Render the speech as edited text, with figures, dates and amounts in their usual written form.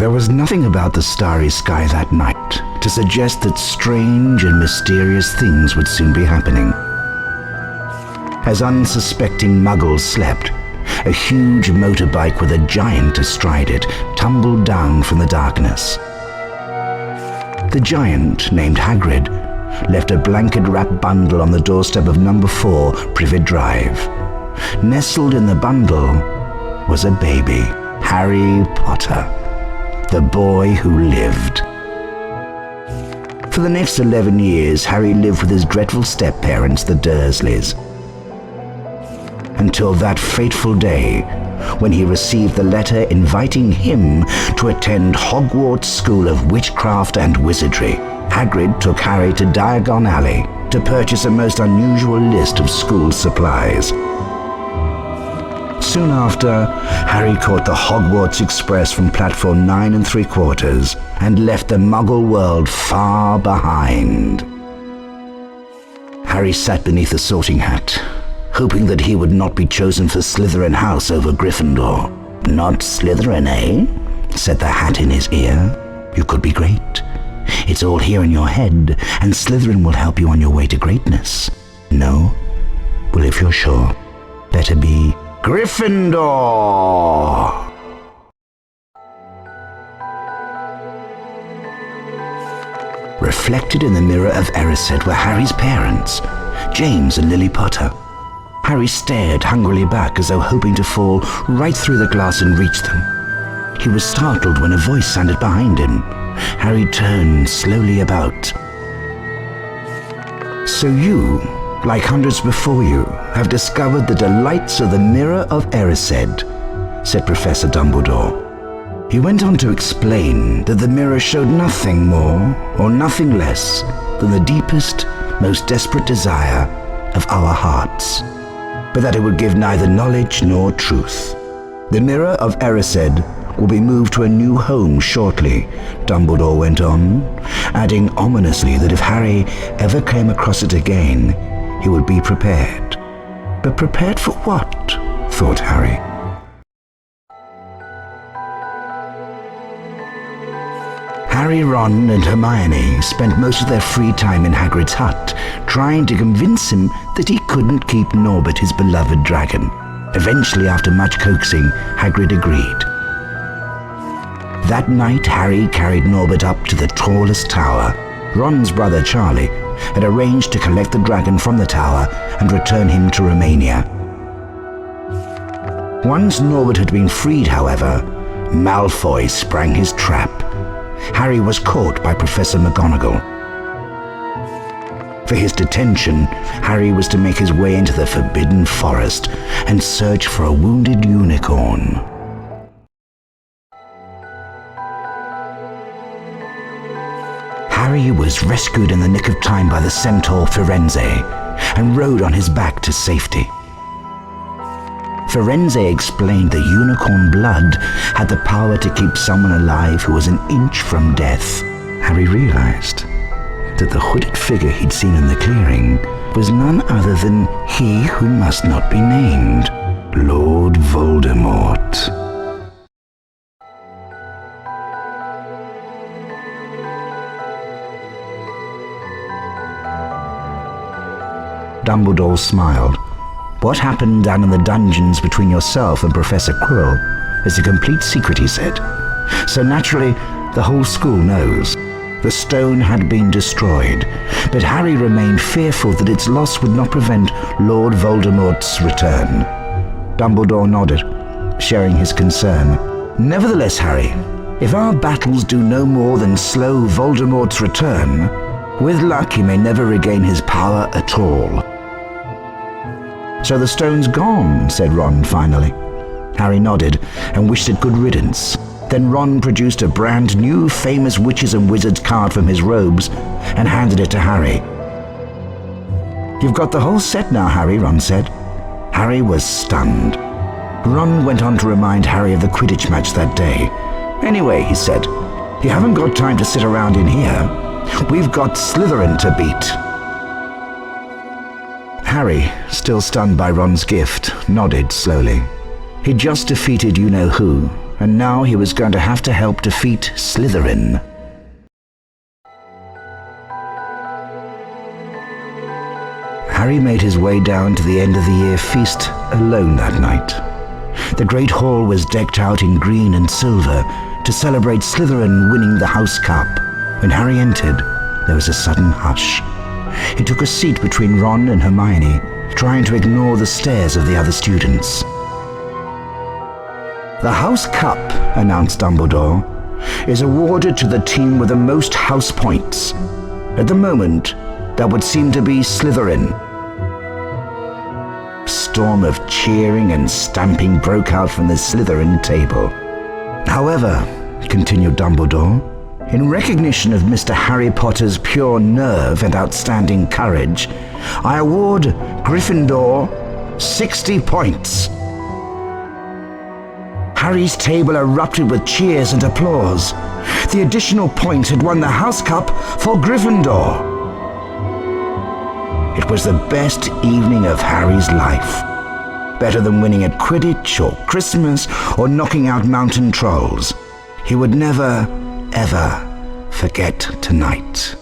There was nothing about the starry sky that night to suggest that strange and mysterious things would soon be happening. As unsuspecting muggles slept, a huge motorbike with a giant astride it tumbled down from the darkness. The giant, named Hagrid, left a blanket-wrapped bundle on the doorstep of number 4 Privet Drive. Nestled in the bundle was a baby, Harry Potter, the boy who lived. For the next 11 years, Harry lived with his dreadful step-parents, the Dursleys, until that fateful day when he received the letter inviting him to attend Hogwarts School of Witchcraft and Wizardry. Hagrid took Harry to Diagon Alley to purchase a most unusual list of school supplies. Soon after, Harry caught the Hogwarts Express from platform 9 3/4 and left the Muggle world far behind. Harry sat beneath a sorting hat, hoping that he would not be chosen for Slytherin House over Gryffindor. "Not Slytherin, eh?" said the hat in his ear. "You could be great. It's all here in your head, and Slytherin will help you on your way to greatness." "No? Well, if you're sure, better be Gryffindor!" Reflected in the mirror of erised were Harry's parents, James and Lily Potter. Harry stared hungrily back as though hoping to fall right through the glass and reach them. He was startled when a voice sounded behind him. Harry turned slowly about. "So you, like hundreds before you, have discovered the delights of the Mirror of Erised," said Professor Dumbledore. He went on to explain that the mirror showed nothing more or nothing less than the deepest, most desperate desire of our hearts, but that it would give neither knowledge nor truth. "The Mirror of Erised will be moved to a new home shortly," Dumbledore went on, adding ominously that if Harry ever came across it again, he would be prepared. But prepared for what? Thought Harry. Harry, Ron, and Hermione spent most of their free time in Hagrid's hut, trying to convince him that he couldn't keep Norbert, his beloved dragon. Eventually, after much coaxing, Hagrid agreed. That night, Harry carried Norbert up to the tallest tower. Ron's brother, Charlie, had arranged to collect the dragon from the tower and return him to Romania. Once Norbert had been freed, however, Malfoy sprang his trap. Harry was caught by Professor McGonagall. For his detention, Harry was to make his way into the Forbidden Forest and search for a wounded unicorn. Harry was rescued in the nick of time by the centaur Firenze and rode on his back to safety. Firenze explained that unicorn blood had the power to keep someone alive who was an inch from death. Harry realized that the hooded figure he'd seen in the clearing was none other than he who must not be named, Lord Voldemort. Dumbledore smiled. "What happened down in the dungeons between yourself and Professor Quirrell is a complete secret," he said. "So naturally, the whole school knows. The stone had been destroyed, but Harry remained fearful that its loss would not prevent Lord Voldemort's return." Dumbledore nodded, sharing his concern. "Nevertheless, Harry, if our battles do no more than slow Voldemort's return, with luck he may never regain his power at all." "So the stone's gone," said Ron finally. Harry nodded and wished it good riddance. Then Ron produced a brand new famous witches and wizards card from his robes and handed it to Harry. "You've got the whole set now, Harry," Ron said. Harry was stunned. Ron went on to remind Harry of the Quidditch match that day. "Anyway," he said, "you haven't got time to sit around in here. We've got Slytherin to beat." Harry, still stunned by Ron's gift, nodded slowly. He'd just defeated you-know-who, and now he was going to have to help defeat Slytherin. Harry made his way down to the end of the year feast alone that night. The Great Hall was decked out in green and silver to celebrate Slytherin winning the House Cup. When Harry entered, there was a sudden hush. He took a seat between Ron and Hermione, trying to ignore the stares of the other students. The House Cup, announced Dumbledore, is awarded to the team with the most house points. At the moment, that would seem to be Slytherin. A storm of cheering and stamping broke out from the Slytherin table. However, continued Dumbledore, in recognition of Mr. Harry Potter's pure nerve and outstanding courage, I award Gryffindor 60 points. Harry's table erupted with cheers and applause. The additional point had won the House Cup for Gryffindor. It was the best evening of Harry's life. Better than winning at Quidditch or Christmas or knocking out mountain trolls. He would never, ever forget tonight.